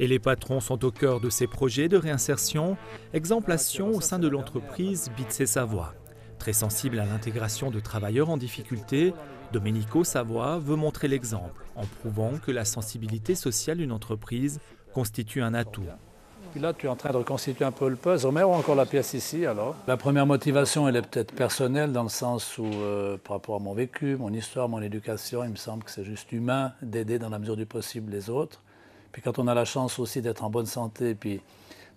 Et les patrons sont au cœur de ces projets de réinsertion, exemplation au sein de l'entreprise Bitsé Savoie. Très sensible à l'intégration de travailleurs en difficulté, Domenico Savoie veut montrer l'exemple en prouvant que la sensibilité sociale d'une entreprise constitue un atout. Puis là, tu es en train de reconstituer un peu le puzzle. Mais on a encore la pièce ici, alors. La première motivation, elle est peut-être personnelle, dans le sens où, par rapport à mon vécu, mon histoire, mon éducation, il me semble que c'est juste humain d'aider dans la mesure du possible les autres. Puis quand on a la chance aussi d'être en bonne santé, puis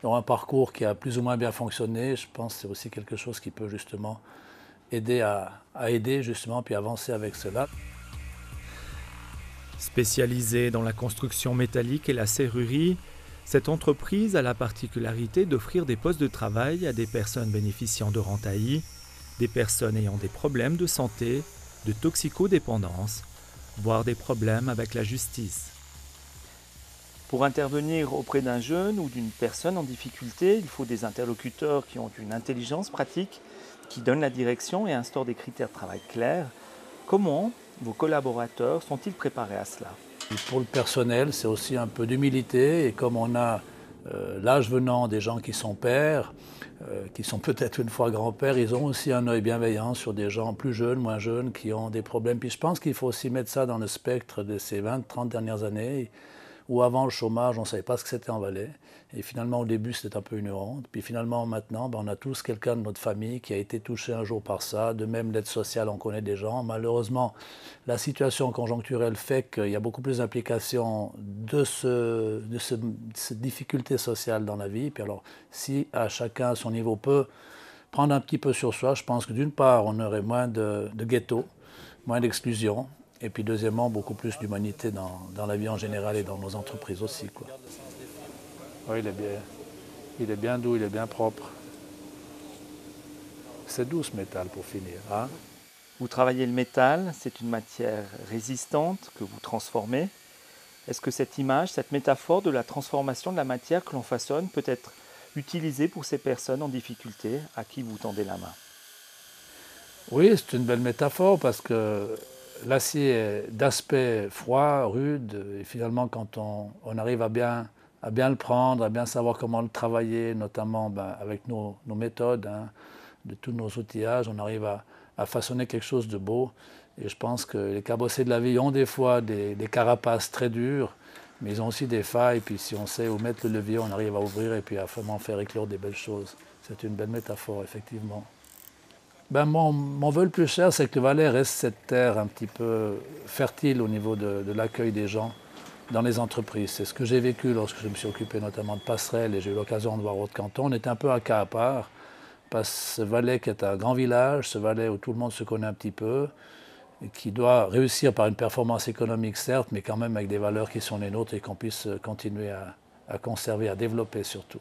dans un parcours qui a plus ou moins bien fonctionné, je pense que c'est aussi quelque chose qui peut justement aider à aider, justement, puis avancer avec cela. Spécialisée dans la construction métallique et la serrurerie, cette entreprise a la particularité d'offrir des postes de travail à des personnes bénéficiant de rentailles, des personnes ayant des problèmes de santé, de toxicodépendance, voire des problèmes avec la justice. Pour intervenir auprès d'un jeune ou d'une personne en difficulté, il faut des interlocuteurs qui ont une intelligence pratique, qui donnent la direction et instaurent des critères de travail clairs. Comment vos collaborateurs sont-ils préparés à cela ? Et pour le personnel, c'est aussi un peu d'humilité. Et comme on a l'âge venant des gens qui sont pères, qui sont peut-être une fois grands-pères, ils ont aussi un œil bienveillant sur des gens plus jeunes, moins jeunes, qui ont des problèmes. Puis je pense qu'il faut aussi mettre ça dans le spectre de ces 20, 30 dernières années, où avant le chômage, on ne savait pas ce que c'était en Valais. Et finalement, au début, c'était un peu une honte. Puis finalement, maintenant, on a tous quelqu'un de notre famille qui a été touché un jour par ça. De même, l'aide sociale, on connaît des gens. Malheureusement, la situation conjoncturelle fait qu'il y a beaucoup plus d'implications de cette difficulté sociale dans la vie. Puis alors, si à chacun à son niveau peut prendre un petit peu sur soi, je pense que d'une part, on aurait moins de ghetto, moins d'exclusion. Et puis deuxièmement, beaucoup plus d'humanité dans la vie en général et dans nos entreprises aussi, quoi. Oui, il est bien doux, il est bien propre. C'est doux ce métal pour finir, hein? Vous travaillez le métal, c'est une matière résistante que vous transformez. Est-ce que cette image, cette métaphore de la transformation de la matière que l'on façonne peut être utilisée pour ces personnes en difficulté à qui vous tendez la main ? Oui, c'est une belle métaphore parce que l'acier est d'aspect froid, rude, et finalement quand on arrive à bien le prendre, à bien savoir comment le travailler, notamment avec nos méthodes, hein, de tous nos outillages, on arrive à façonner quelque chose de beau. Et je pense que les cabossés de la vie ont des fois des carapaces très dures, mais ils ont aussi des failles, puis si on sait où mettre le levier, on arrive à ouvrir et puis à vraiment faire éclore des belles choses. C'est une belle métaphore, effectivement. Mon vœu le plus cher, c'est que le Valais reste cette terre un petit peu fertile au niveau de l'accueil des gens dans les entreprises. C'est ce que j'ai vécu lorsque je me suis occupé notamment de Passerelle et j'ai eu l'occasion de voir Haute-Canton. On était un peu à cas à part, parce que ce Valais qui est un grand village, ce Valais où tout le monde se connaît un petit peu, et qui doit réussir par une performance économique certes, mais quand même avec des valeurs qui sont les nôtres et qu'on puisse continuer à conserver, à développer surtout.